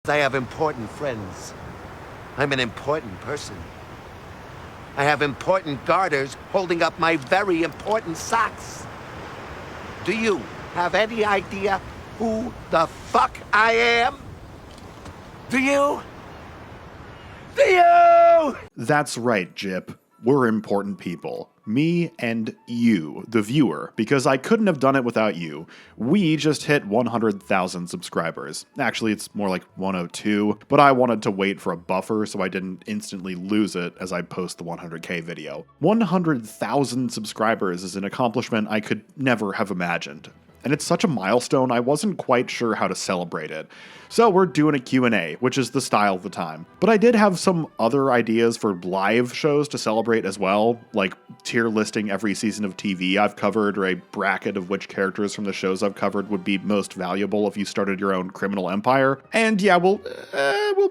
I have important friends. I'm an important person. I have important garters holding up my very important socks. Do you have any idea who the fuck I am? Do you? Do you? That's right, Jip. We're important people. Me and you, the viewer, because I couldn't have done it without you. We just hit 100,000 subscribers. Actually, it's more like 102, but I wanted to wait for a buffer so I didn't instantly lose it as I post the 100K video. 100,000 subscribers is an accomplishment I could never have imagined. And it's such a milestone, I wasn't quite sure how to celebrate it. So we're doing a Q&A, which is the style of the time. But I did have some other ideas for live shows to celebrate as well, like tier listing every season of TV I've covered, or a bracket of which characters from the shows I've covered would be most valuable if you started your own criminal empire. And yeah, we'll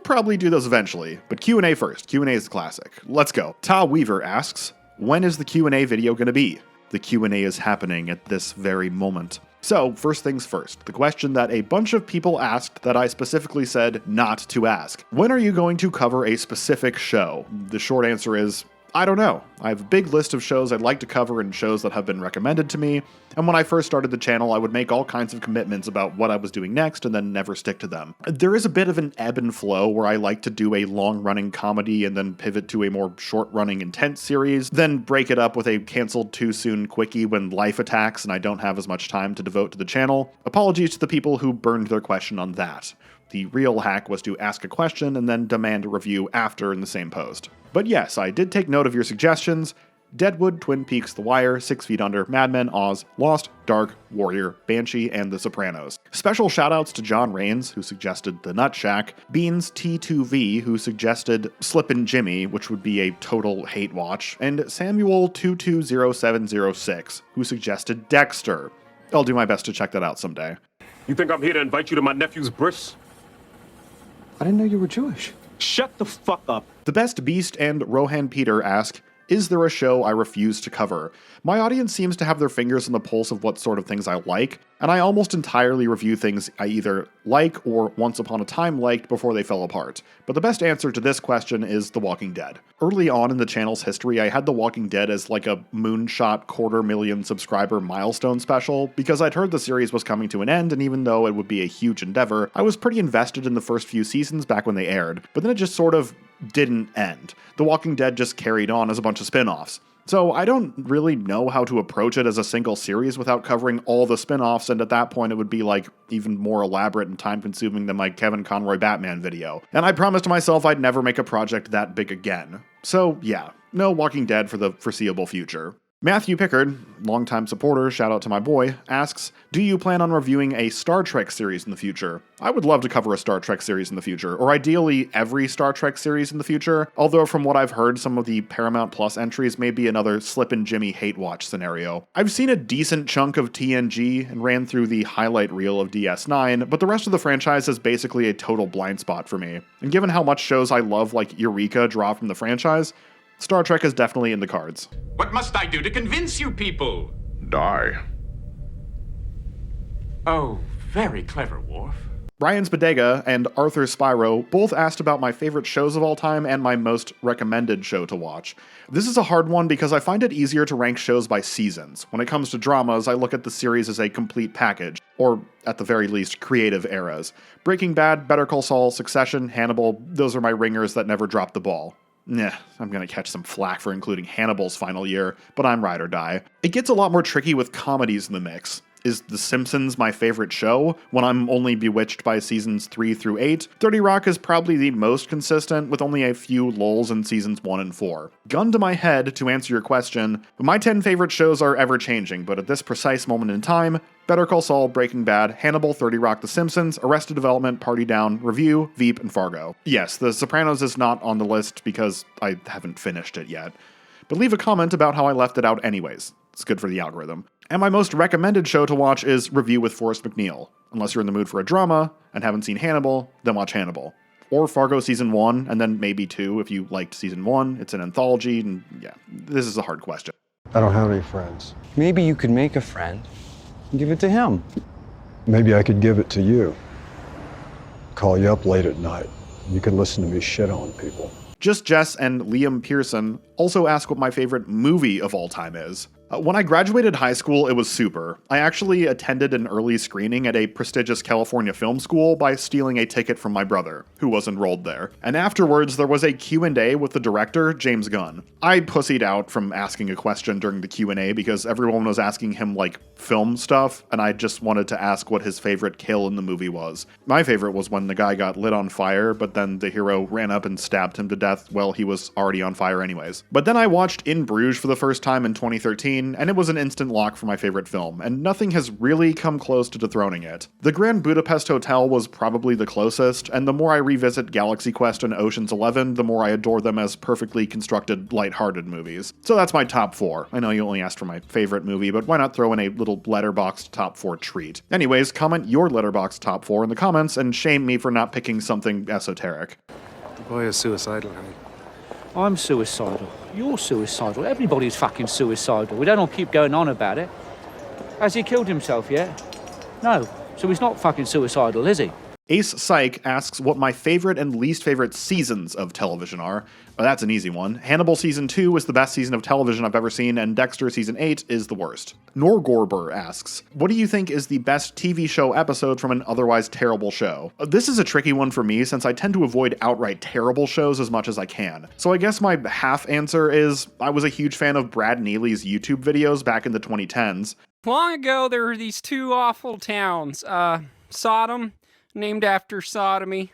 probably do those eventually. But Q&A first. Q&A is the classic. Let's go. Ta Weaver asks, when is the Q&A video going to be? The Q&A is happening at this very moment. So, first things first, the question that a bunch of people asked that I specifically said not to ask. When are you going to cover a specific show? The short answer is, I don't know. I have a big list of shows I'd like to cover and shows that have been recommended to me, and when I first started the channel, I would make all kinds of commitments about what I was doing next and then never stick to them. There is a bit of an ebb and flow where I like to do a long-running comedy and then pivot to a more short-running intense series, then break it up with a canceled too soon quickie when life attacks and I don't have as much time to devote to the channel. Apologies to the people who burned their question on that. The real hack was to ask a question and then demand a review after in the same post. But yes, I did take note of your suggestions. Deadwood, Twin Peaks, The Wire, 6 Feet Under, Mad Men, Oz, Lost, Dark, Warrior, Banshee, and The Sopranos. Special shoutouts to John Rains, who suggested The Nut Shack, Beans T2V, who suggested Slippin' Jimmy, which would be a total hate watch, and Samuel 220706, who suggested Dexter. I'll do my best to check that out someday. You think I'm here to invite you to my nephew's bris? I didn't know you were Jewish. Shut the fuck up. The Best Beast and Rohan Peter ask, is there a show I refuse to cover? My audience seems to have their fingers on the pulse of what sort of things I like, and I almost entirely review things I either like or once upon a time liked before they fell apart. But the best answer to this question is The Walking Dead. Early on in the channel's history, I had The Walking Dead as like a moonshot 250,000 subscriber milestone special, because I'd heard the series was coming to an end, and even though it would be a huge endeavor, I was pretty invested in the first few seasons back when they aired. But then it just sort of didn't end. The Walking Dead just carried on as a bunch of spin-offs. So I don't really know how to approach it as a single series without covering all the spin-offs, and at that point it would be like even more elaborate and time-consuming than my Kevin Conroy Batman video. And I promised myself I'd never make a project that big again. So yeah, no Walking Dead for the foreseeable future. Matthew Pickard, longtime supporter, shout out to my boy, asks, do you plan on reviewing a Star Trek series in the future? I would love to cover a Star Trek series in the future, or ideally every Star Trek series in the future, although from what I've heard, some of the Paramount Plus entries may be another Slippin' Jimmy hate watch scenario. I've seen a decent chunk of TNG and ran through the highlight reel of DS9, but the rest of the franchise is basically a total blind spot for me. And given how much shows I love like Eureka draw from the franchise, Star Trek is definitely in the cards. What must I do to convince you people? Die. Oh, very clever, Worf. Ryan Spadega and Arthur Spyro both asked about my favorite shows of all time and my most recommended show to watch. This is a hard one because I find it easier to rank shows by seasons. When it comes to dramas, I look at the series as a complete package, or at the very least, creative eras. Breaking Bad, Better Call Saul, Succession, Hannibal, those are my ringers that never drop the ball. Nah, I'm gonna catch some flack for including Hannibal's final year, but I'm ride or die. It gets a lot more tricky with comedies in the mix. Is The Simpsons my favorite show? When I'm only bewitched by seasons 3 through 8, 30 Rock is probably the most consistent, with only a few lulls in seasons 1 and 4. Gun to my head, to answer your question, my 10 favorite shows are ever-changing, but at this precise moment in time, Better Call Saul, Breaking Bad, Hannibal, 30 Rock, The Simpsons, Arrested Development, Party Down, Review, Veep, and Fargo. Yes, The Sopranos is not on the list because I haven't finished it yet. But leave a comment about how I left it out anyways. It's good for the algorithm. And my most recommended show to watch is Review with Forrest McNeil. Unless you're in the mood for a drama and haven't seen Hannibal, then watch Hannibal. Or Fargo Season 1, and then maybe 2 if you liked Season 1. It's an anthology, and yeah, this is a hard question. I don't have any friends. Maybe you could make a friend and give it to him. Maybe I could give it to you. Call you up late at night. You can listen to me shit on people. Just Jess and Liam Pearson also ask what my favorite movie of all time is. When I graduated high school, it was Super. I actually attended an early screening at a prestigious California film school by stealing a ticket from my brother, who was enrolled there. And afterwards, there was a Q&A with the director, James Gunn. I pussied out from asking a question during the Q&A because everyone was asking him, like, film stuff, and I just wanted to ask what his favorite kill in the movie was. My favorite was when the guy got lit on fire, but then the hero ran up and stabbed him to death while he was already on fire anyways. But then I watched In Bruges for the first time in 2013, and it was an instant lock for my favorite film, and nothing has really come close to dethroning it. The Grand Budapest Hotel was probably the closest, and the more I revisit Galaxy Quest and Ocean's 11, the more I adore them as perfectly constructed, lighthearted movies. So that's my top 4. I know you only asked for my favorite movie, but why not throw in a little Letterboxd top 4 treat? Anyways, comment your Letterboxd top 4 in the comments and shame me for not picking something esoteric. The boy is suicidal, Harry. I'm suicidal. You're suicidal. Everybody's fucking suicidal. We don't all keep going on about it. Has he killed himself yet? No. So he's not fucking suicidal, is he? Ace Psych asks what my favorite and least favorite seasons of television are. Well, that's an easy one. Hannibal Season 2 is the best season of television I've ever seen, and Dexter Season 8 is the worst. Norgorber asks, what do you think is the best TV show episode from an otherwise terrible show? This is a tricky one for me since I tend to avoid outright terrible shows as much as I can. So I guess my half answer is I was a huge fan of Brad Neely's YouTube videos back in the 2010s. Long ago, there were these two awful towns, Sodom, named after sodomy,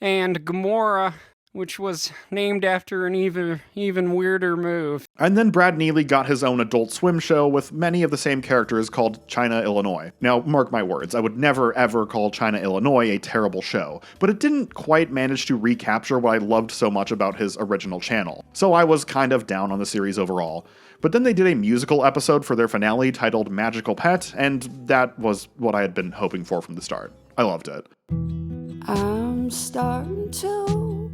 and Gomorrah, which was named after an even weirder move. And then Brad Neely got his own Adult Swim show with many of the same characters called China, Illinois. Now, mark my words, I would never ever call China, Illinois a terrible show, but it didn't quite manage to recapture what I loved so much about his original channel. So I was kind of down on the series overall. But then they did a musical episode for their finale titled Magical Pet, and that was what I had been hoping for from the start. I loved it. I'm starting to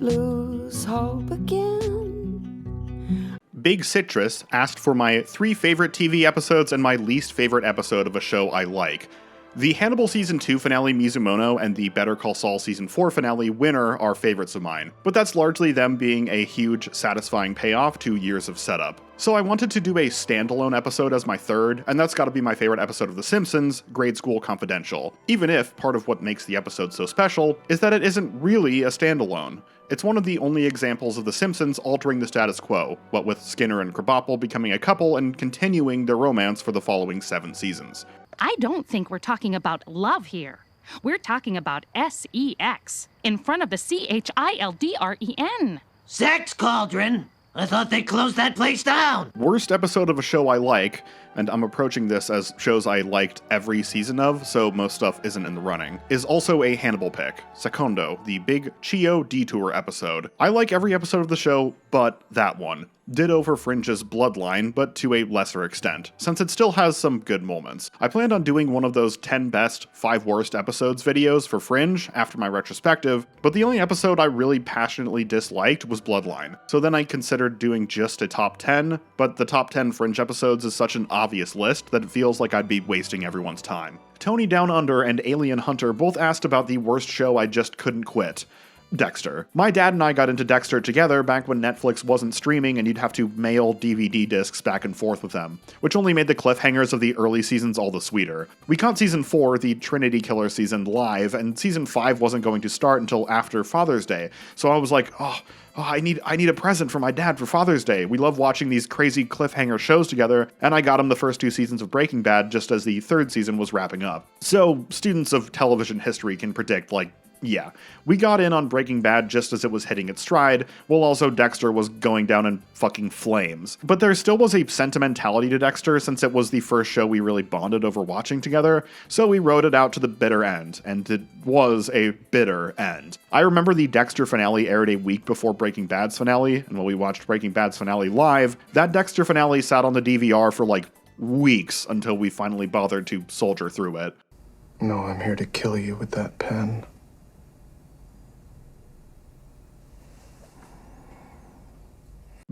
lose hope again. Big Citrus asked for my 3 favorite TV episodes and my least favorite episode of a show I like. The Hannibal Season 2 finale Mizumono and the Better Call Saul Season 4 finale Winner are favorites of mine, but that's largely them being a huge, satisfying payoff to years of setup. So I wanted to do a standalone episode as my third, and that's gotta be my favorite episode of The Simpsons, Grade School Confidential, even if part of what makes the episode so special is that it isn't really a standalone. It's one of the only examples of The Simpsons altering the status quo, what with Skinner and Krabappel becoming a couple and continuing their romance for the following 7 seasons. I don't think we're talking about love here. We're talking about S-E-X in front of the C-H-I-L-D-R-E-N. Sex Cauldron? I thought they closed that place down. Worst episode of a show I like, and I'm approaching this as shows I liked every season of, so most stuff isn't in the running, is also a Hannibal pick, Secondo, the big Chio detour episode. I like every episode of the show, but that one. Ditto for Fringe's Bloodline, but to a lesser extent, since it still has some good moments. I planned on doing one of those 10 best, 5 worst episodes videos for Fringe after my retrospective, but the only episode I really passionately disliked was Bloodline. So then I considered doing just a top 10, but the top 10 Fringe episodes is such an obvious list that it feels like I'd be wasting everyone's time. Tony Down Under and Alien Hunter both asked about the worst show I just couldn't quit. Dexter. My dad and I got into Dexter together back when Netflix wasn't streaming and you'd have to mail DVD discs back and forth with them, which only made the cliffhangers of the early seasons all the sweeter. We caught season 4, the Trinity Killer season, live, and season 5 wasn't going to start until after Father's Day, so I was like, I need a present for my dad for Father's Day. We love watching these crazy cliffhanger shows together, and I got him the first 2 seasons of Breaking Bad just as the 3rd season was wrapping up. So students of television history can predict, yeah, we got in on Breaking Bad just as it was hitting its stride, while also Dexter was going down in fucking flames. But there still was a sentimentality to Dexter since it was the first show we really bonded over watching together, so we rode it out to the bitter end, and it was a bitter end. I remember the Dexter finale aired a week before Breaking Bad's finale, and when we watched Breaking Bad's finale live, that Dexter finale sat on the DVR for weeks until we finally bothered to soldier through it. No, I'm here to kill you with that pen.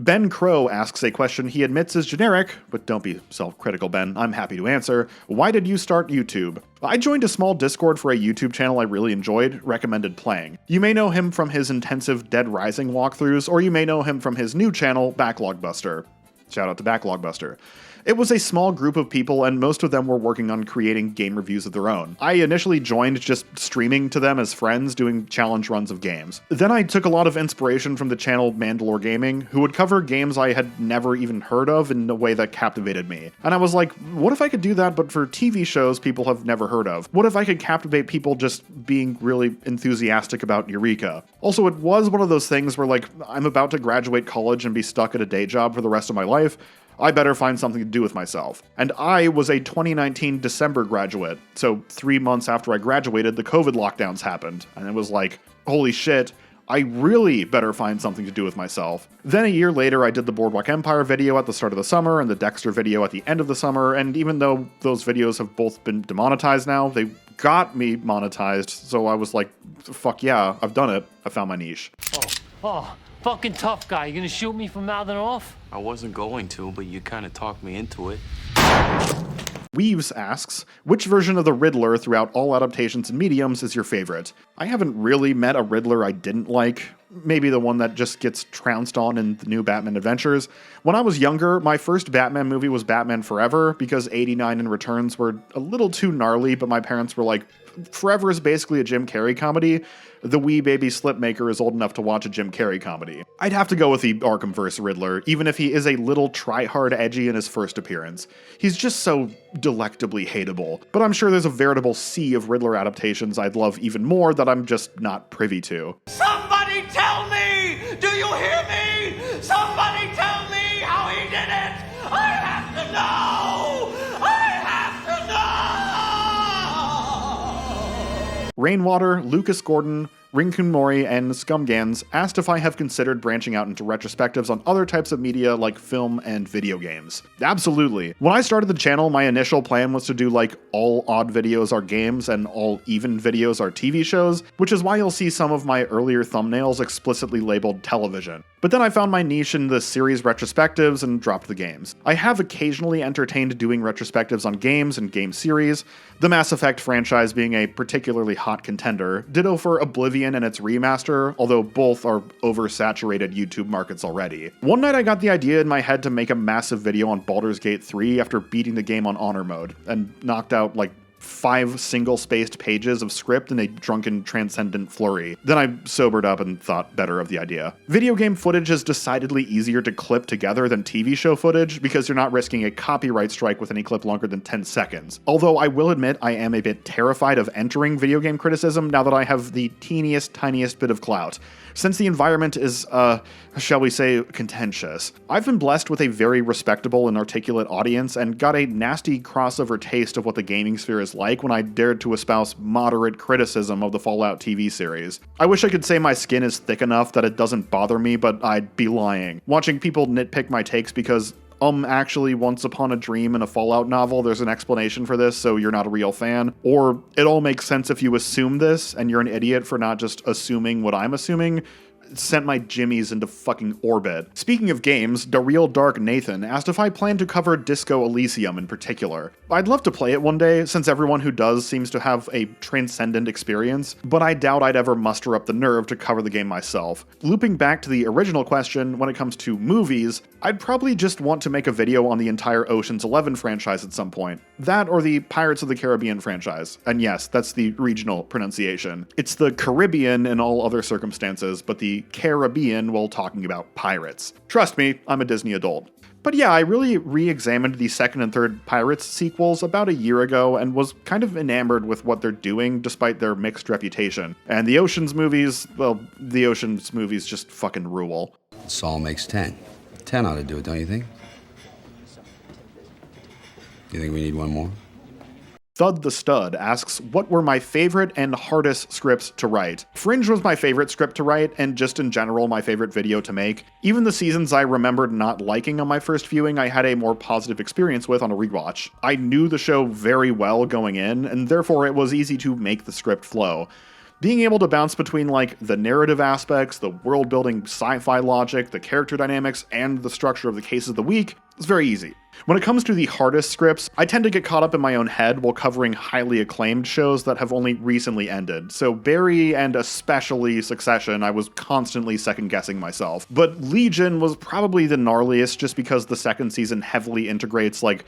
Ben Crow asks a question he admits is generic, but don't be self-critical, Ben. I'm happy to answer. Why did you start YouTube? I joined a small Discord for a YouTube channel I really enjoyed, recommended playing. You may know him from his intensive Dead Rising walkthroughs, or you may know him from his new channel, Backlog Buster. Shout out to Backlog Buster. It was a small group of people, and most of them were working on creating game reviews of their own. I initially joined just streaming to them as friends, doing challenge runs of games. Then I took a lot of inspiration from the channel Mandalore Gaming, who would cover games I had never even heard of in a way that captivated me. And I was like, what if I could do that, but for TV shows people have never heard of? What if I could captivate people just being really enthusiastic about Eureka? Also, it was one of those things where, like, I'm about to graduate college and be stuck at a day job for the rest of my life. I better find something to do with myself. And I was a 2019 December graduate, so 3 months after I graduated, the COVID lockdowns happened, and it was like, holy shit, I really better find something to do with myself. Then a year later, I did the Boardwalk Empire video at the start of the summer and the Dexter video at the end of the summer, and even though those videos have both been demonetized now, they got me monetized, so I was like, fuck yeah, I've done it. I found my niche. Oh, fucking tough guy. You gonna shoot me for mouthing off? I wasn't going to, but you kind of talked me into it. Weaves asks, which version of the Riddler throughout all adaptations and mediums is your favorite? I haven't really met a Riddler I didn't like. Maybe the one that just gets trounced on in the new Batman Adventures. When I was younger, my first Batman movie was Batman Forever, because 89 and Returns were a little too gnarly, but my parents were like, Forever is basically a Jim Carrey comedy. The wee baby Slipmaker is old enough to watch a Jim Carrey comedy. I'd have to go with the Arkhamverse Riddler, even if he is a little try-hard edgy in his first appearance. He's just so delectably hateable. But I'm sure there's a veritable sea of Riddler adaptations I'd love even more that I'm just not privy to. Somebody tell me! Do you hear me? Somebody tell me how he did it! I have to know! I have to know! Rainwater, Lucas Gordon, Rinkun Mori, and Scumgans asked if I have considered branching out into retrospectives on other types of media like film and video games. Absolutely. When I started the channel, my initial plan was to do like all odd videos are games and all even videos are TV shows, which is why you'll see some of my earlier thumbnails explicitly labeled television. But then I found my niche in the series retrospectives and dropped the games. I have occasionally entertained doing retrospectives on games and game series, the Mass Effect franchise being a particularly hot contender, ditto for Oblivion and its remaster, although both are oversaturated YouTube markets already. One night I got the idea in my head to make a massive video on Baldur's Gate 3 after beating the game on honor mode, and knocked out like 5 single-spaced pages of script in a drunken transcendent flurry. Then I sobered up and thought better of the idea. Video game footage is decidedly easier to clip together than TV show footage because you're not risking a copyright strike with any clip longer than 10 seconds. Although I will admit I am a bit terrified of entering video game criticism now that I have the teeniest, tiniest bit of clout, since the environment is, shall we say, contentious. I've been blessed with a very respectable and articulate audience and got a nasty crossover taste of what the gaming sphere is like when I dared to espouse moderate criticism of the Fallout TV series. I wish I could say my skin is thick enough that it doesn't bother me, but I'd be lying. Watching people nitpick my takes because actually once upon a dream in a Fallout novel, there's an explanation for this, so you're not a real fan. Or it all makes sense if you assume this, and you're an idiot for not just assuming what I'm assuming, sent my jimmies into fucking orbit. Speaking of games, Daryl Dark Nathan asked if I plan to cover Disco Elysium in particular. I'd love to play it one day, since everyone who does seems to have a transcendent experience, but I doubt I'd ever muster up the nerve to cover the game myself. Looping back to the original question, when it comes to movies, I'd probably just want to make a video on the entire Ocean's 11 franchise at some point. That or the Pirates of the Caribbean franchise. And yes, that's the regional pronunciation. It's the Caribbean in all other circumstances, but the Caribbean while talking about pirates. Trust me, I'm a Disney adult. But yeah, I really re-examined the second and third Pirates sequels about a year ago and was kind of enamored with what they're doing despite their mixed reputation. And the Ocean's movies, well, the Ocean's movies just fucking rule. Saul makes 10. 10 ought to do it, don't you think? You think we need one more? Thud the Stud asks, what were my favorite and hardest scripts to write? Fringe was my favorite script to write, and just in general my favorite video to make. Even the seasons I remembered not liking on my first viewing, I had a more positive experience with on a rewatch. I knew the show very well going in, and therefore it was easy to make the script flow. Being able to bounce between like the narrative aspects, the world building sci-fi logic, the character dynamics, and the structure of the case of the week is very easy. When it comes to the hardest scripts, I tend to get caught up in my own head while covering highly acclaimed shows that have only recently ended. So Barry and especially Succession, I was constantly second-guessing myself. But Legion was probably the gnarliest just because the second season heavily integrates like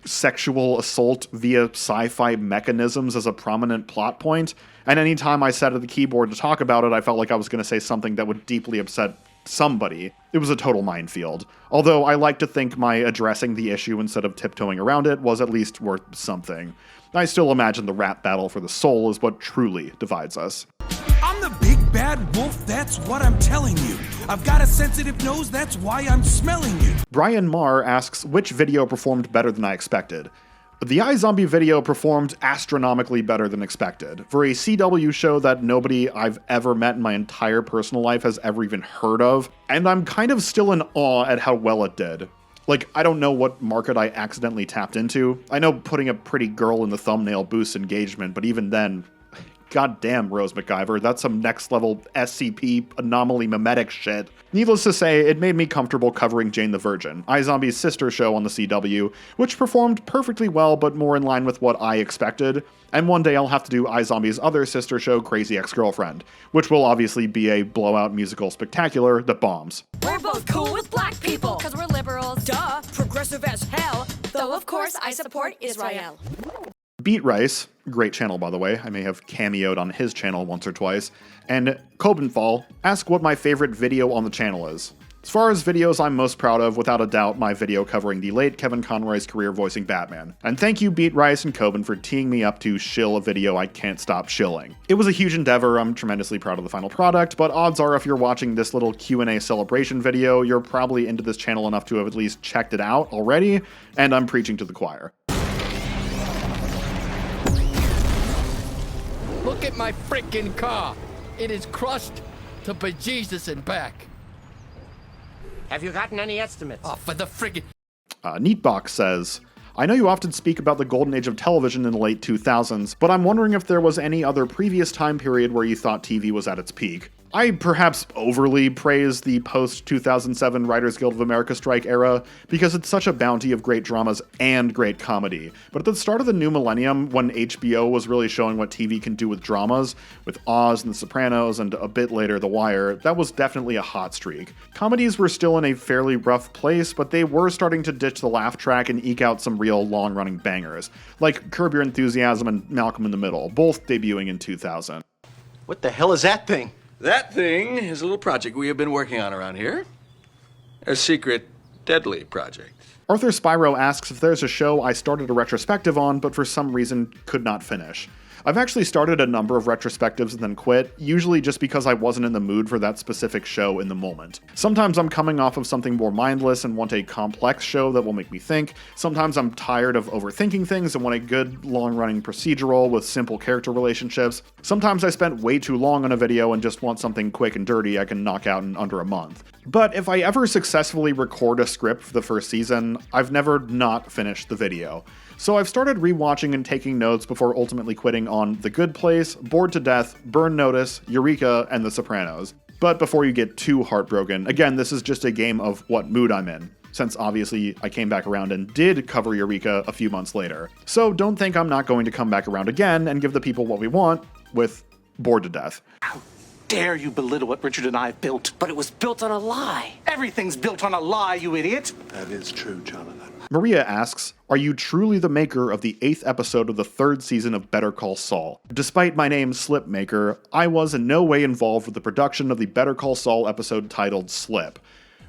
sexual assault via sci-fi mechanisms as a prominent plot point. And anytime I sat at the keyboard to talk about it, I felt like I was going to say something that would deeply upset somebody. It was a total minefield. Although I like to think my addressing the issue instead of tiptoeing around it was at least worth something. I still imagine the rap battle for the soul is what truly divides us. I'm the big bad wolf, that's what I'm telling you. I've got a sensitive nose, that's why I'm smelling you. Brian Marr asks which video performed better than I expected. The iZombie video performed astronomically better than expected. For a CW show that nobody I've ever met in my entire personal life has ever even heard of, and I'm kind of still in awe at how well it did. Like, I don't know what market I accidentally tapped into. I know putting a pretty girl in the thumbnail boosts engagement, but even then, goddamn Rose McIver, that's some next level SCP anomaly mimetic shit. Needless to say, it made me comfortable covering Jane the Virgin, iZombie's sister show on the CW, which performed perfectly well but more in line with what I expected. And one day I'll have to do iZombie's other sister show, Crazy Ex-Girlfriend, which will obviously be a blowout musical spectacular that bombs. We're both cool with black people, cause we're liberals. Duh, progressive as hell. Though of course I support Israel. Beat Rice, great channel by the way, I may have cameoed on his channel once or twice, and Cobenfall ask what my favorite video on the channel is. As far as videos I'm most proud of, without a doubt, my video covering the late Kevin Conroy's career voicing Batman. And thank you Beat Rice and Coben for teeing me up to shill a video I can't stop shilling. It was a huge endeavor, I'm tremendously proud of the final product, but odds are if you're watching this little Q&A celebration video, you're probably into this channel enough to have at least checked it out already, and I'm preaching to the choir. Look at my frickin' car. It is crushed to bejesus and back. Have you gotten any estimates? Oh, for the frickin'... Neatbox says, I know you often speak about the golden age of television in the late 2000s, but I'm wondering if there was any other previous time period where you thought TV was at its peak. I perhaps overly praise the post-2007 Writers Guild of America strike era because it's such a bounty of great dramas and great comedy. But at the start of the new millennium, when HBO was really showing what TV can do with dramas, with Oz and The Sopranos and a bit later The Wire, that was definitely a hot streak. Comedies were still in a fairly rough place, but they were starting to ditch the laugh track and eke out some real long-running bangers, like Curb Your Enthusiasm and Malcolm in the Middle, both debuting in 2000. What the hell is that thing? That thing is a little project we have been working on around here. A secret, deadly project. Arthur Spyro asks if there's a show I started a retrospective on, but for some reason could not finish. I've actually started a number of retrospectives and then quit, usually just because I wasn't in the mood for that specific show in the moment. Sometimes I'm coming off of something more mindless and want a complex show that will make me think. Sometimes I'm tired of overthinking things and want a good, long-running procedural with simple character relationships. Sometimes I spent way too long on a video and just want something quick and dirty I can knock out in under a month. But if I ever successfully record a script for the first season, I've never not finished the video. So I've started rewatching and taking notes before ultimately quitting on The Good Place, Bored to Death, Burn Notice, Eureka, and The Sopranos. But before you get too heartbroken, again, this is just a game of what mood I'm in, since obviously I came back around and did cover Eureka a few months later. So don't think I'm not going to come back around again and give the people what we want with Bored to Death. How dare you belittle what Richard and I have built? But it was built on a lie. Everything's built on a lie, you idiot. That is true, Jonathan. Maria asks, are you truly the maker of the 8th episode of the 3rd season of Better Call Saul? Despite my name Slipmaker, I was in no way involved with the production of the Better Call Saul episode titled Slip.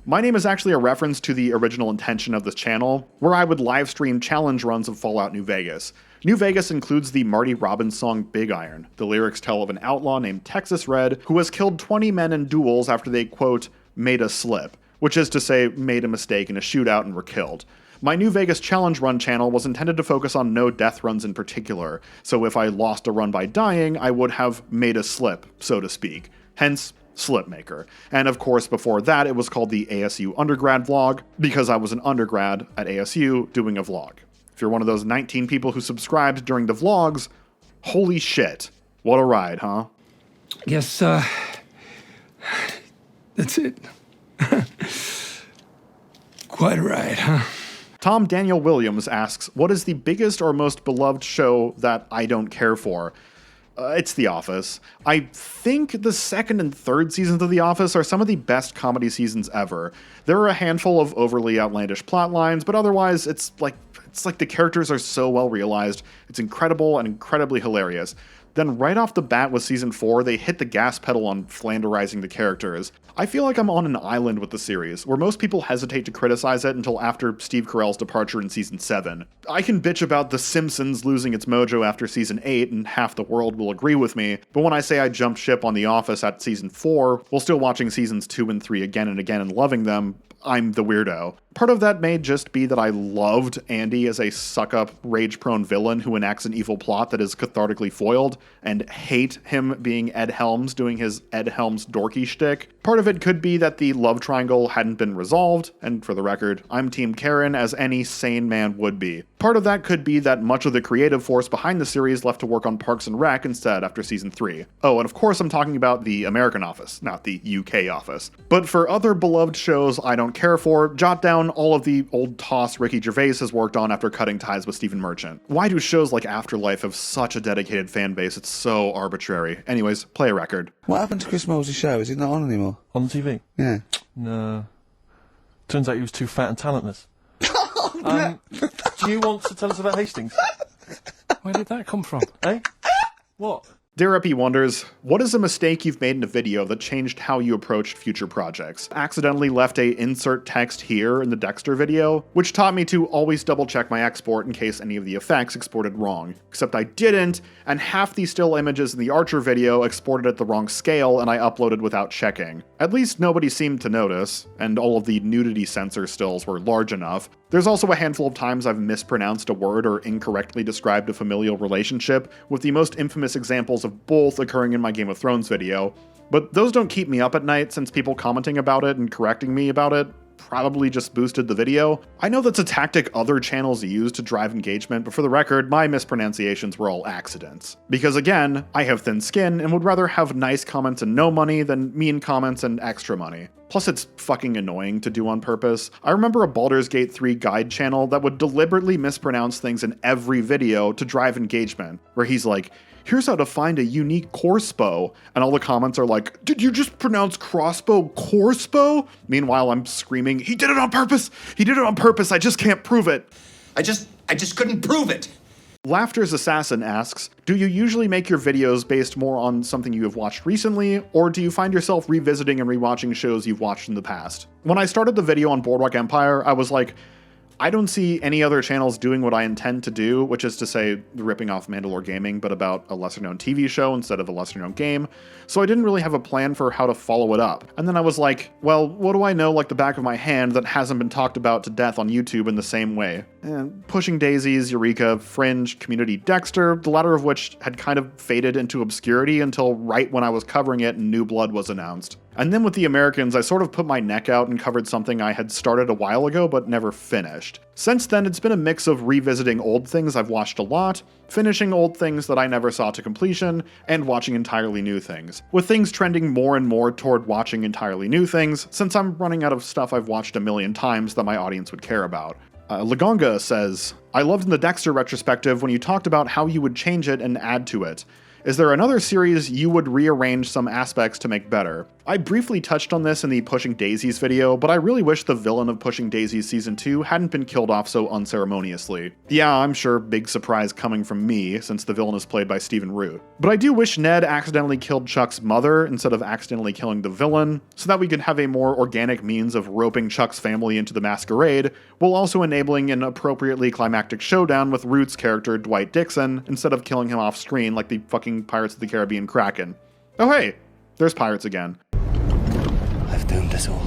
My name is actually a reference to the original intention of this channel, where I would live stream challenge runs of Fallout New Vegas. New Vegas includes the Marty Robbins song Big Iron. The lyrics tell of an outlaw named Texas Red who has killed 20 men in duels after they, quote, made a slip, which is to say, made a mistake in a shootout and were killed. My New Vegas Challenge Run channel was intended to focus on no death runs in particular, so if I lost a run by dying, I would have made a slip, so to speak. Hence, Slipmaker. And of course, before that, it was called the ASU Undergrad Vlog, because I was an undergrad at ASU doing a vlog. If you're one of those 19 people who subscribed during the vlogs, holy shit, what a ride, huh? Guess, that's it. Quite right, huh? Tom Daniel Williams asks, what is the biggest or most beloved show that I don't care for? It's The Office. I think the second and third seasons of The Office are some of the best comedy seasons ever. There are a handful of overly outlandish plot lines, but otherwise it's like the characters are so well realized. It's incredible and incredibly hilarious. Then right off the bat with season 4, they hit the gas pedal on flanderizing the characters. I feel like I'm on an island with the series, where most people hesitate to criticize it until after Steve Carell's departure in season 7. I can bitch about The Simpsons losing its mojo after season 8, and half the world will agree with me, but when I say I jumped ship on The Office at season 4, while still watching seasons 2 and 3 again and again and loving them, I'm the weirdo. Part of that may just be that I loved Andy as a suck-up, rage-prone villain who enacts an evil plot that is cathartically foiled, and hate him being Ed Helms doing his Ed Helms dorky shtick. Part of it could be that the love triangle hadn't been resolved, and for the record, I'm Team Karen as any sane man would be. Part of that could be that much of the creative force behind the series left to work on Parks and Rec instead after season 3. Oh, and of course I'm talking about the American Office, not the UK Office. But for other beloved shows I don't care for, jot down all of the old toss Ricky Gervais has worked on after cutting ties with Stephen Merchant. Why do shows like Afterlife have such a dedicated fan base? It's so arbitrary. Anyways, play a record. What happened to Chris Moles' show? Is it not on anymore? On the TV? Yeah. No. Turns out he was too fat and talentless. Do you want to tell us about Hastings? Where did that come from? Eh? What? Derepy wonders, what is a mistake you've made in a video that changed how you approached future projects? Accidentally left a insert text here in the Dexter video, which taught me to always double check my export in case any of the effects exported wrong. Except I didn't, and half the still images in the Archer video exported at the wrong scale and I uploaded without checking. At least nobody seemed to notice, and all of the nudity censor stills were large enough. There's also a handful of times I've mispronounced a word or incorrectly described a familial relationship, with the most infamous examples of both occurring in my Game of Thrones video. But those don't keep me up at night, since people commenting about it and correcting me about it probably just boosted the video. I know that's a tactic other channels use to drive engagement, but for the record, my mispronunciations were all accidents. Because again, I have thin skin and would rather have nice comments and no money than mean comments and extra money. Plus it's fucking annoying to do on purpose. I remember a Baldur's Gate 3 guide channel that would deliberately mispronounce things in every video to drive engagement, where he's like, here's how to find a unique corpsbow, and all the comments are like, did you just pronounce crossbow corpsbow? Meanwhile, I'm screaming, he did it on purpose! He did it on purpose, I just can't prove it! I just couldn't prove it! Laughter's Assassin asks, do you usually make your videos based more on something you have watched recently, or do you find yourself revisiting and rewatching shows you've watched in the past? When I started the video on Boardwalk Empire, I was like, I don't see any other channels doing what I intend to do, which is to say ripping off Mandalore Gaming, but about a lesser-known TV show instead of a lesser-known game, so I didn't really have a plan for how to follow it up. And then I was like, well, what do I know like the back of my hand that hasn't been talked about to death on YouTube in the same way? Pushing Daisies, Eureka, Fringe, Community, Dexter, the latter of which had kind of faded into obscurity until right when I was covering it and New Blood was announced. And then with The Americans, I sort of put my neck out and covered something I had started a while ago but never finished. Since then, it's been a mix of revisiting old things I've watched a lot, finishing old things that I never saw to completion, and watching entirely new things. With things trending more and more toward watching entirely new things, since I'm running out of stuff I've watched a million times that my audience would care about. Lagonga says, I loved in the Dexter retrospective when you talked about how you would change it and add to it. Is there another series you would rearrange some aspects to make better? I briefly touched on this in the Pushing Daisies video, but I really wish the villain of Pushing Daisies Season 2 hadn't been killed off so unceremoniously. Yeah, I'm sure big surprise coming from me, since the villain is played by Stephen Root. But I do wish Ned accidentally killed Chuck's mother instead of accidentally killing the villain, so that we could have a more organic means of roping Chuck's family into the masquerade, while also enabling an appropriately climactic showdown with Root's character Dwight Dixon, instead of killing him off screen like the fucking Pirates of the Caribbean Kraken. Oh hey, there's pirates again. I've doomed us all.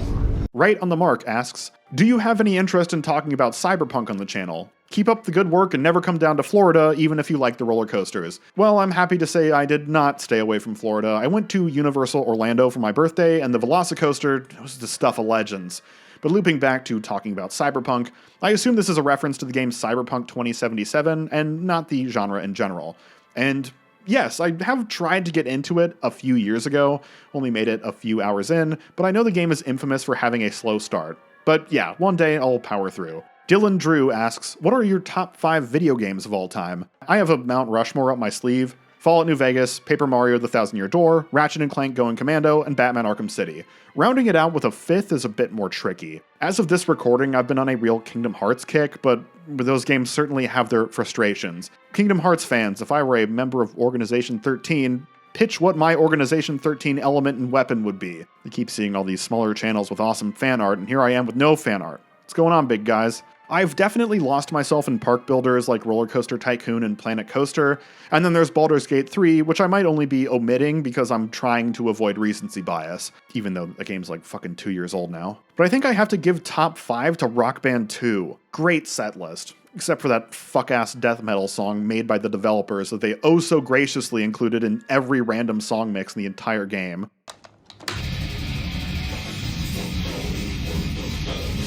Right on the Mark asks, do you have any interest in talking about Cyberpunk on the channel? Keep up the good work and never come down to Florida, even if you like the roller coasters. Well, I'm happy to say I did not stay away from Florida. I went to Universal Orlando for my birthday, and the Velocicoaster was the stuff of legends. But looping back to talking about Cyberpunk, I assume this is a reference to the game Cyberpunk 2077, and not the genre in general. And Yes, I have tried to get into it a few years ago, only made it a few hours in, but I know the game is infamous for having a slow start. But yeah, one day I'll power through. Dylan Drew asks, what are your top 5 video games of all time? I have a Mount Rushmore up my sleeve. Fallout New Vegas, Paper Mario The Thousand Year Door, Ratchet & Clank Going Commando, and Batman Arkham City. Rounding it out with a 5th is a bit more tricky. As of this recording, I've been on a real Kingdom Hearts kick, but those games certainly have their frustrations. Kingdom Hearts fans, if I were a member of Organization 13, pitch what my Organization 13 element and weapon would be. I keep seeing all these smaller channels with awesome fan art, and here I am with no fan art. What's going on, big guys? I've definitely lost myself in park builders like Roller Coaster Tycoon and Planet Coaster, and then there's Baldur's Gate 3, which I might only be omitting because I'm trying to avoid recency bias, even though the game's like fucking 2 years old now. But I think I have to give top 5 to Rock Band 2. Great set list. Except for that fuck-ass death metal song made by the developers that they oh so graciously included in every random song mix in the entire game.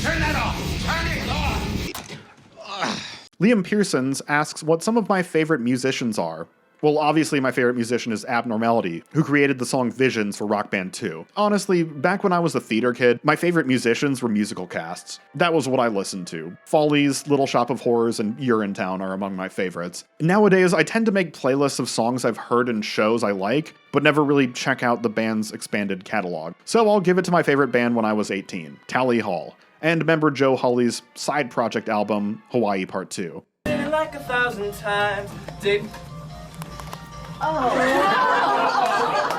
Turn that off! Turn it off! Liam Pearsons asks what some of my favorite musicians are. Well, obviously my favorite musician is Abnormality, who created the song Visions for Rock Band 2. Honestly, back when I was a theater kid, my favorite musicians were musical casts. That was what I listened to. Follies, Little Shop of Horrors, and Urinetown are among my favorites. Nowadays, I tend to make playlists of songs I've heard in shows I like, but never really check out the band's expanded catalog. So I'll give it to my favorite band when I was 18, Tally Hall, and member Joe Hawley's side project album, Hawaii Part 2. Like 1,000 times, Dick.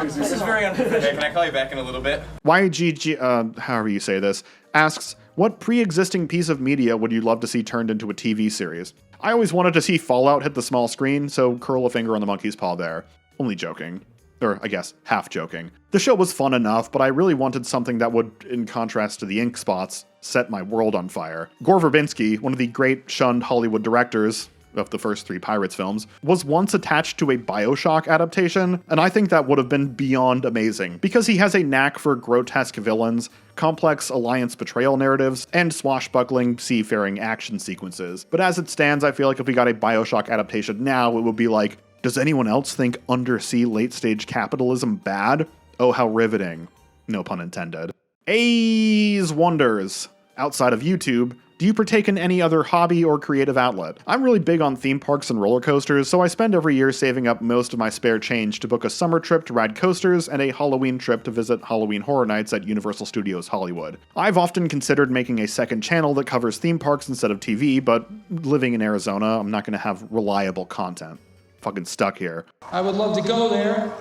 This is very unprofessional. Can I call you back in a little bit? YGG, however you say this, asks, what pre-existing piece of media would you love to see turned into a TV series? I always wanted to see Fallout hit the small screen, so curl a finger on the monkey's paw there. Only joking. Or, I guess, half joking. The show was fun enough, but I really wanted something that would, in contrast to the ink spots, set my world on fire. Gore Verbinski, one of the great shunned Hollywood directors of the first 3 Pirates films, was once attached to a BioShock adaptation, and I think that would have been beyond amazing, because he has a knack for grotesque villains, complex alliance betrayal narratives, and swashbuckling seafaring action sequences. But as it stands, I feel like if we got a BioShock adaptation now, it would be like, does anyone else think undersea late-stage capitalism bad? Oh, how riveting. No pun intended. A's Wonders. Outside of YouTube, do you partake in any other hobby or creative outlet? I'm really big on theme parks and roller coasters, so I spend every year saving up most of my spare change to book a summer trip to ride coasters and a Halloween trip to visit Halloween Horror Nights at Universal Studios Hollywood. I've often considered making a second channel that covers theme parks instead of TV, but living in Arizona, I'm not going to have reliable content. Fucking stuck here. I would love to go there,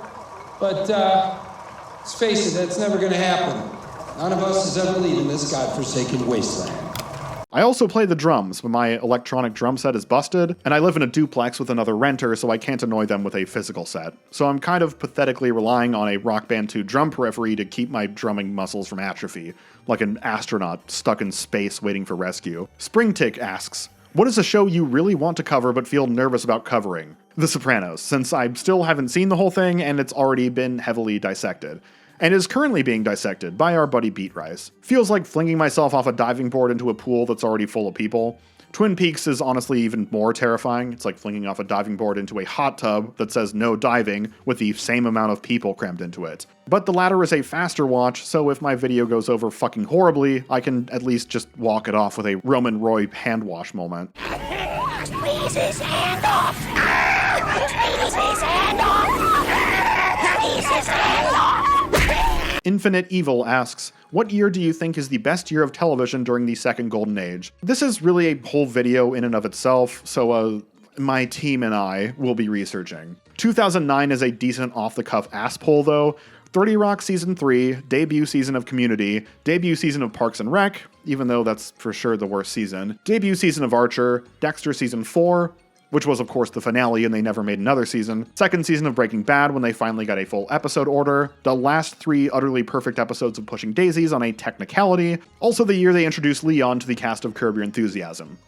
but let's face it, that's never going to happen. None of us is ever leaving this godforsaken wasteland. I also play the drums, but my electronic drum set is busted, and I live in a duplex with another renter, so I can't annoy them with a physical set. So I'm kind of pathetically relying on a Rock Band 2 drum periphery to keep my drumming muscles from atrophy, like an astronaut stuck in space waiting for rescue. Springtick asks, what is a show you really want to cover but feel nervous about covering? The Sopranos, since I still haven't seen the whole thing and it's already been heavily dissected. And is currently being dissected by our buddy Beat Rice. Feels like flinging myself off a diving board into a pool that's already full of people. Twin Peaks is honestly even more terrifying. It's like flinging off a diving board into a hot tub that says no diving with the same amount of people crammed into it. But the latter is a faster watch, so if my video goes over fucking horribly, I can at least just walk it off with a Roman Roy hand wash moment. Squeeze his hand off! Squeeze his hand off! Squeeze his hand off! Infinite Evil asks, what year do you think is the best year of television during the second golden age? This is really a whole video in and of itself, so my team and I will be researching. 2009 is a decent off-the-cuff ass poll though. 30 Rock Season 3, debut season of Community, debut season of Parks and Rec, even though that's for sure the worst season, debut season of Archer, Dexter Season 4, which was of course the finale and they never made another season, second season of Breaking Bad when they finally got a full episode order, the last 3 utterly perfect episodes of Pushing Daisies on a technicality, also the year they introduced Leon to the cast of Curb Your Enthusiasm.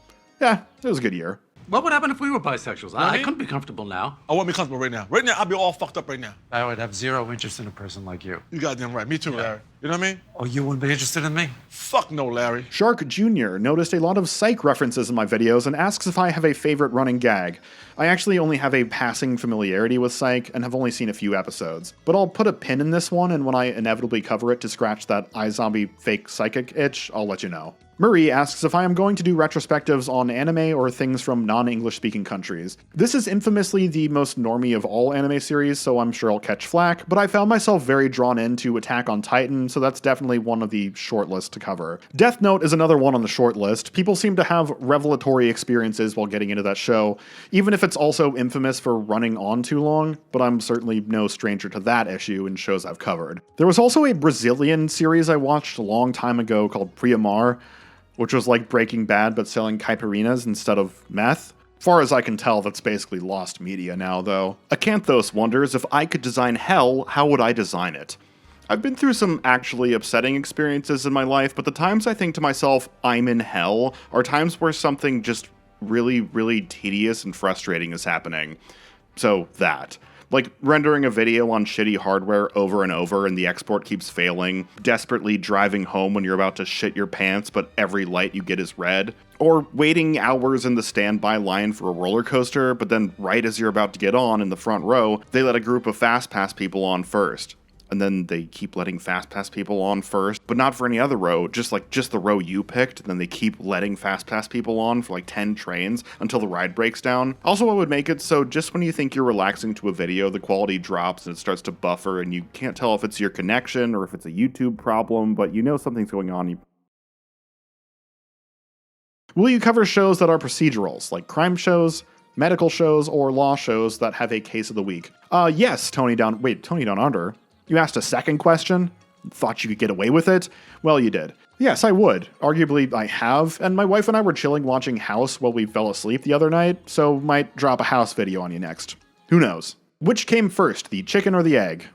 Yeah, it was a good year. What would happen if we were bisexuals? I couldn't be comfortable now. I won't be comfortable right now. Right now, I'll be all fucked up right now. I would have zero interest in a person like you. You goddamn right. Me too, Larry. You know what I mean? Oh, you wouldn't be interested in me? Fuck no, Larry. Shark Jr. noticed a lot of Psych references in my videos and asks if I have a favorite running gag. I actually only have a passing familiarity with Psych and have only seen a few episodes. But I'll put a pin in this one, and when I inevitably cover it to scratch that iZombie fake psychic itch, I'll let you know. Murray asks if I am going to do retrospectives on anime or things from non-English speaking countries. This is infamously the most normie of all anime series, so I'm sure I'll catch flack, but I found myself very drawn into Attack on Titan, so that's definitely one of the short lists to cover. Death Note is another one on the short list. People seem to have revelatory experiences while getting into that show, even if it's also infamous for running on too long, but I'm certainly no stranger to that issue in shows I've covered. There was also a Brazilian series I watched a long time ago called Priamar, which was like Breaking Bad but selling caipirinhas instead of meth. Far as I can tell, that's basically lost media now, though. Acanthos wonders, if I could design hell, how would I design it? I've been through some actually upsetting experiences in my life, but the times I think to myself, I'm in hell, are times where something just really, really tedious and frustrating is happening. So that. Like rendering a video on shitty hardware over and over and the export keeps failing, desperately driving home when you're about to shit your pants but every light you get is red, or waiting hours in the standby line for a roller coaster but then right as you're about to get on in the front row, they let a group of FastPass people on first. And then they keep letting FastPass people on first, but not for any other row, just the row you picked, and then they keep letting FastPass people on for like 10 trains until the ride breaks down. Also, I would make it so just when you think you're relaxing to a video, the quality drops and it starts to buffer, and you can't tell if it's your connection or if it's a YouTube problem, but you know something's going on. Will you cover shows that are procedurals, like crime shows, medical shows, or law shows that have a case of the week? Yes, Tony Down Under. You asked a second question? Thought you could get away with it? Well, you did. Yes, I would. Arguably, I have, and my wife and I were chilling watching House while we fell asleep the other night, so might drop a House video on you next. Who knows? Which came first, the chicken or the egg?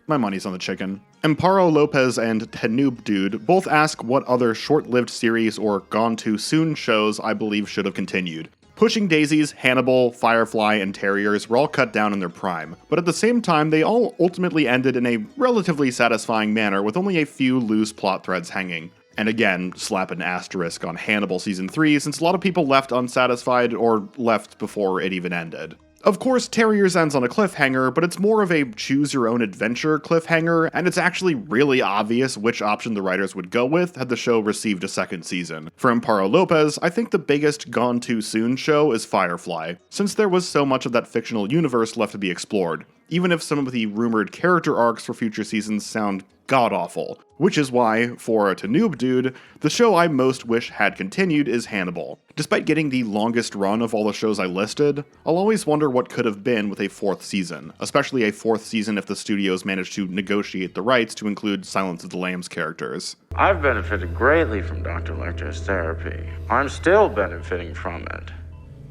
My money's on the chicken. Amparo Lopez and Tenoob Dude both ask what other short-lived series or gone too soon shows I believe should have continued. Pushing Daisies, Hannibal, Firefly, and Terriers were all cut down in their prime, but at the same time they all ultimately ended in a relatively satisfying manner with only a few loose plot threads hanging. And again, slap an asterisk on Hannibal Season 3 since a lot of people left unsatisfied or left before it even ended. Of course, Terriers ends on a cliffhanger, but it's more of a choose-your-own-adventure cliffhanger, and it's actually really obvious which option the writers would go with had the show received a second season. For Amparo Lopez, I think the biggest gone-too-soon show is Firefly, since there was so much of that fictional universe left to be explored, even if some of the rumored character arcs for future seasons sound god-awful. Which is why, for a Tenoob Dude, the show I most wish had continued is Hannibal. Despite getting the longest run of all the shows I listed, I'll always wonder what could have been with a fourth season, especially a fourth season if the studios managed to negotiate the rights to include Silence of the Lambs characters. I've benefited greatly from Dr. Lecter's therapy. I'm still benefiting from it.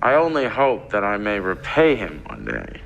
I only hope that I may repay him one day.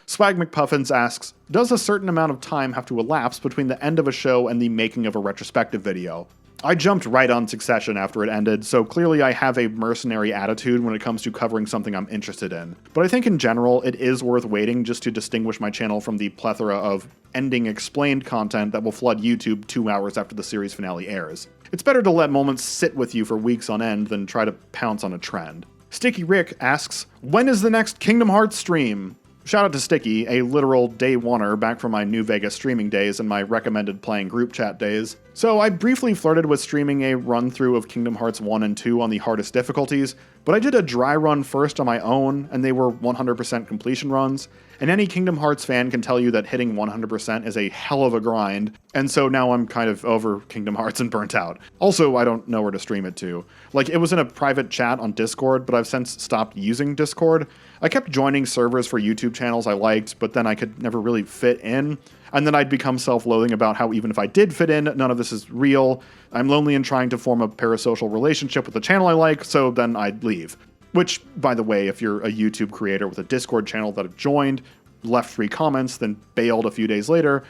Swag McPuffins asks, does a certain amount of time have to elapse between the end of a show and the making of a retrospective video? I jumped right on Succession after it ended, so clearly I have a mercenary attitude when it comes to covering something I'm interested in. But I think in general, it is worth waiting just to distinguish my channel from the plethora of ending explained content that will flood YouTube 2 hours after the series finale airs. It's better to let moments sit with you for weeks on end than try to pounce on a trend. Sticky Rick asks, when is the next Kingdom Hearts stream? Shout out to Sticky, a literal day oneer back from my New Vegas streaming days and my recommended playing group chat days. So I briefly flirted with streaming a run-through of Kingdom Hearts 1 and 2 on the hardest difficulties, but I did a dry run first on my own, and they were 100% completion runs, and any Kingdom Hearts fan can tell you that hitting 100% is a hell of a grind, and so now I'm kind of over Kingdom Hearts and burnt out. Also, I don't know where to stream it to. Like, it was in a private chat on Discord, but I've since stopped using Discord. I kept joining servers for YouTube channels I liked, but then I could never really fit in. And then I'd become self-loathing about how even if I did fit in, none of this is real. I'm lonely and trying to form a parasocial relationship with the channel I like, so then I'd leave. Which, by the way, if you're a YouTube creator with a Discord channel that have joined, left 3 comments, then bailed a few days later,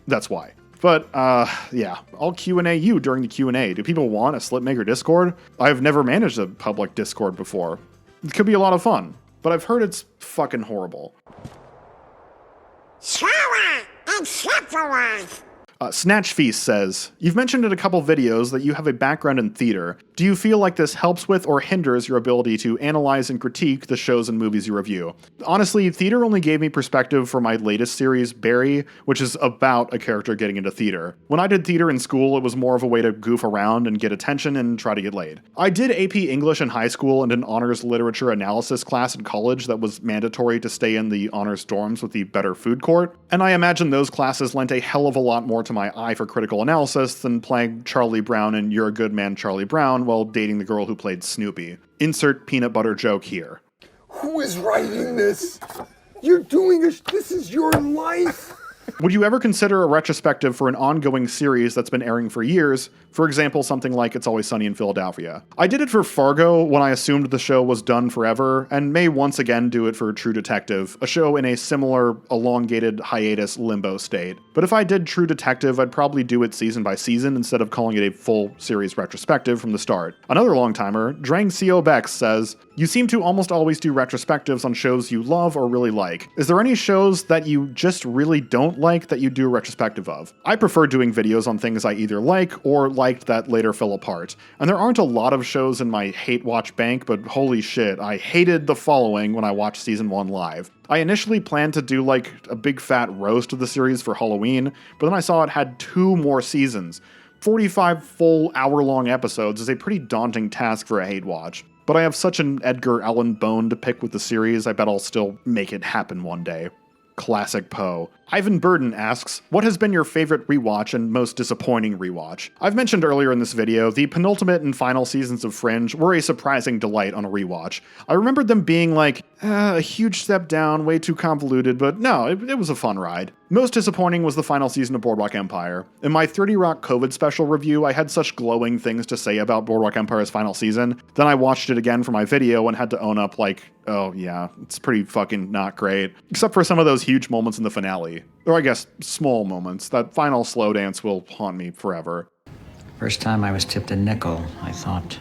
that's why. But, yeah, I'll Q&A you during the Q&A. Do people want a Slipmaker Discord? I've never managed a public Discord before. It could be a lot of fun, but I've heard it's fucking horrible. Snatch Feast says, you've mentioned in a couple videos that you have a background in theater. Do you feel like this helps with or hinders your ability to analyze and critique the shows and movies you review? Honestly, theater only gave me perspective for my latest series, Barry, which is about a character getting into theater. When I did theater in school, it was more of a way to goof around and get attention and try to get laid. I did AP English in high school and an honors literature analysis class in college that was mandatory to stay in the honors dorms with the better food court, and I imagine those classes lent a hell of a lot more to my eye for critical analysis than playing Charlie Brown in You're a Good Man, Charlie Brown while dating the girl who played Snoopy. Insert peanut butter joke here. Who is writing this? You're doing this. This is your life. Would you ever consider a retrospective for an ongoing series that's been airing for years? For example, something like It's Always Sunny in Philadelphia. I did it for Fargo when I assumed the show was done forever, and may once again do it for True Detective, a show in a similar, elongated hiatus limbo state. But if I did True Detective, I'd probably do it season by season instead of calling it a full series retrospective from the start. Another long-timer, Drang C.O. Bex, says, you seem to almost always do retrospectives on shows you love or really like. Is there any shows that you just really don't like that you do a retrospective of? I prefer doing videos on things I either like or liked that later fell apart. And there aren't a lot of shows in my hate watch bank, but holy shit, I hated The Following when I watched season 1 live. I initially planned to do like a big fat roast of the series for Halloween, but then I saw it had 2 more seasons. 45 full hour-long episodes is a pretty daunting task for a hate watch. But I have such an Edgar Allan bone to pick with the series, I bet I'll still make it happen one day. Classic Poe. Ivan Burden asks, what has been your favorite rewatch and most disappointing rewatch? I've mentioned earlier in this video, the penultimate and final seasons of Fringe were a surprising delight on a rewatch. I remembered them being like, a huge step down, way too convoluted, but no, it was a fun ride. Most disappointing was the final season of Boardwalk Empire. In my 30 Rock COVID special review, I had such glowing things to say about Boardwalk Empire's final season, then I watched it again for my video and had to own up like, oh yeah, it's pretty fucking not great. Except for some of those huge moments in the finale. Or I guess, small moments. That final slow dance will haunt me forever. First time I was tipped a nickel, I thought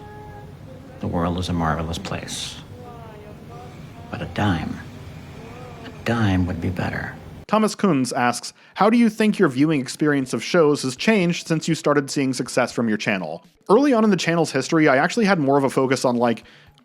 the world was a marvelous place. But a dime would be better. Thomas Kunz asks, how do you think your viewing experience of shows has changed since you started seeing success from your channel? Early on in the channel's history, I actually had more of a focus on like,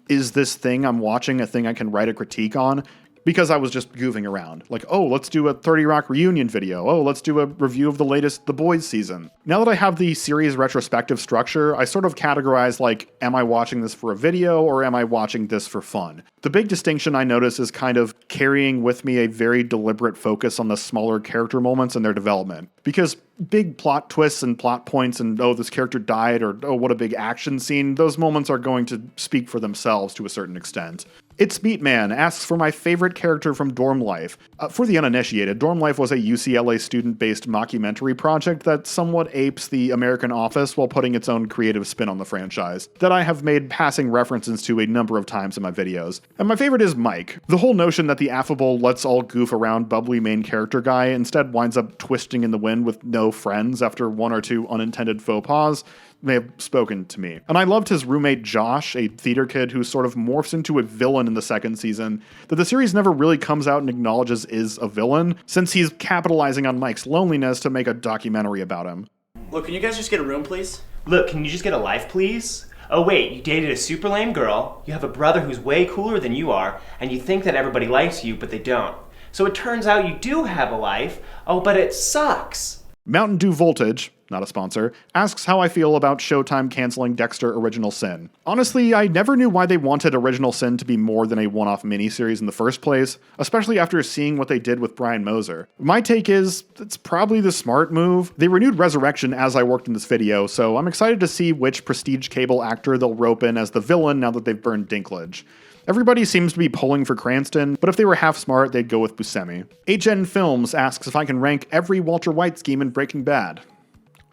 is this thing I'm watching a thing I can write a critique on? Because I was just goofing around. Like, oh, let's do a 30 Rock reunion video. Oh, let's do a review of the latest The Boys season. Now that I have the series retrospective structure, I sort of categorize like, am I watching this for a video or am I watching this for fun? The big distinction I notice is kind of carrying with me a very deliberate focus on the smaller character moments and their development. Because big plot twists and plot points and, oh, this character died, or, oh, what a big action scene, those moments are going to speak for themselves to a certain extent. It's Meatman asks for my favorite character from Dorm Life. For the uninitiated, Dorm Life was a UCLA student-based mockumentary project that somewhat apes the American Office while putting its own creative spin on the franchise, that I have made passing references to a number of times in my videos. And my favorite is Mike. The whole notion that the affable, let's all goof around bubbly main character guy instead winds up twisting in the wind with no friends after 1 or 2 unintended faux pas may have spoken to me. And I loved his roommate Josh, a theater kid who sort of morphs into a villain in the second season, that the series never really comes out and acknowledges is a villain, since he's capitalizing on Mike's loneliness to make a documentary about him. Look, can you guys just get a room, please? Look, can you just get a life, please? Oh wait, you dated a super lame girl, you have a brother who's way cooler than you are, and you think that everybody likes you, but they don't. So it turns out you do have a life, oh, but it sucks. Mountain Dew Voltage, not a sponsor, asks how I feel about Showtime canceling Dexter Original Sin. Honestly, I never knew why they wanted Original Sin to be more than a one-off miniseries in the first place, especially after seeing what they did with Brian Moser. My take is, it's probably the smart move. They renewed Resurrection as I worked in this video, so I'm excited to see which prestige cable actor they'll rope in as the villain now that they've burned Dinklage. Everybody seems to be pulling for Cranston, but if they were half smart, they'd go with Buscemi. HN Films asks if I can rank every Walter White scheme in Breaking Bad.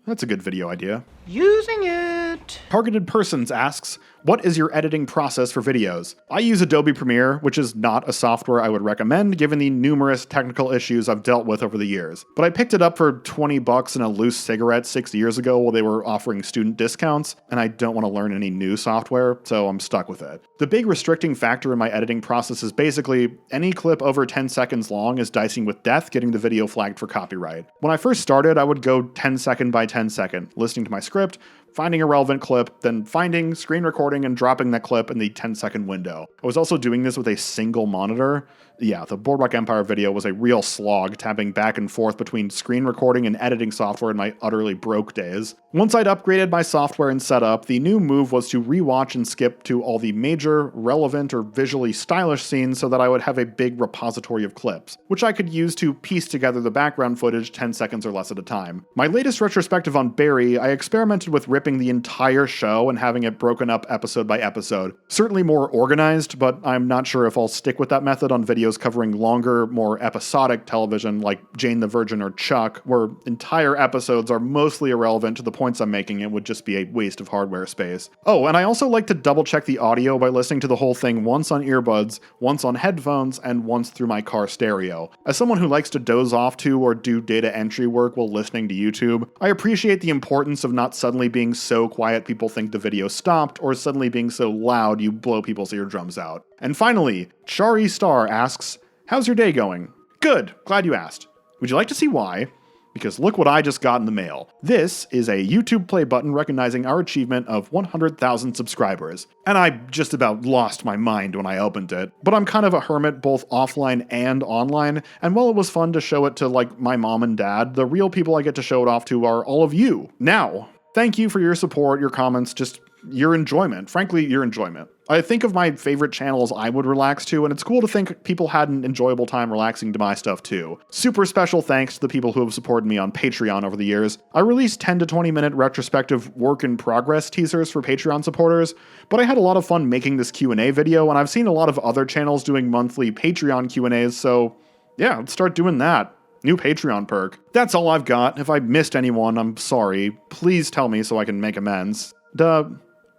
That's a good video idea. Using it. What? Targeted Persons asks, what is your editing process for videos? I use Adobe Premiere, which is not a software I would recommend given the numerous technical issues I've dealt with over the years. But I picked it up for $20 and a loose cigarette 6 years ago while they were offering student discounts, and I don't want to learn any new software, so I'm stuck with it. The big restricting factor in my editing process is basically any clip over 10 seconds long is dicing with death, getting the video flagged for copyright. When I first started, I would go 10 second by 10 second, listening to my script, finding a relevant clip, then finding, screen recording, and dropping that clip in the 10-second window. I was also doing this with a single monitor. Yeah, the Boardwalk Empire video was a real slog, tapping back and forth between screen recording and editing software in my utterly broke days. Once I'd upgraded my software and setup, the new move was to rewatch and skip to all the major, relevant, or visually stylish scenes so that I would have a big repository of clips, which I could use to piece together the background footage 10 seconds or less at a time. My latest retrospective on Barry, I experimented with ripping the entire show and having it broken up episode by episode. Certainly more organized, but I'm not sure if I'll stick with that method on videos covering longer, more episodic television like Jane the Virgin or Chuck, where entire episodes are mostly irrelevant to the points I'm making and would just be a waste of hardware space. Oh, and I also like to double check the audio by listening to the whole thing once on earbuds, once on headphones, and once through my car stereo. As someone who likes to doze off to or do data entry work while listening to YouTube, I appreciate the importance of not suddenly being so quiet people think the video stopped, or suddenly being so loud you blow people's eardrums out. And finally, Chari Star asks, how's your day going? Good, glad you asked. Would you like to see why? Because look what I just got in the mail. This is a YouTube play button recognizing our achievement of 100,000 subscribers. And I just about lost my mind when I opened it. But I'm kind of a hermit both offline and online, and while it was fun to show it to like my mom and dad, the real people I get to show it off to are all of you. Now, thank you for your support, your comments, just your enjoyment. Frankly, your enjoyment. I think of my favorite channels I would relax to, and it's cool to think people had an enjoyable time relaxing to my stuff too. Super special thanks to the people who have supported me on Patreon over the years. I released 10 to 20 minute retrospective work in progress teasers for Patreon supporters, but I had a lot of fun making this Q&A video, and I've seen a lot of other channels doing monthly Patreon Q&As, so yeah, let's start doing that. New Patreon perk. That's all I've got. If I missed anyone, I'm sorry. Please tell me so I can make amends.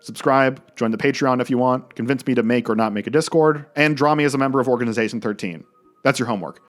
Subscribe, join the Patreon if you want, convince me to make or not make a Discord, and draw me as a member of Organization 13. That's your homework.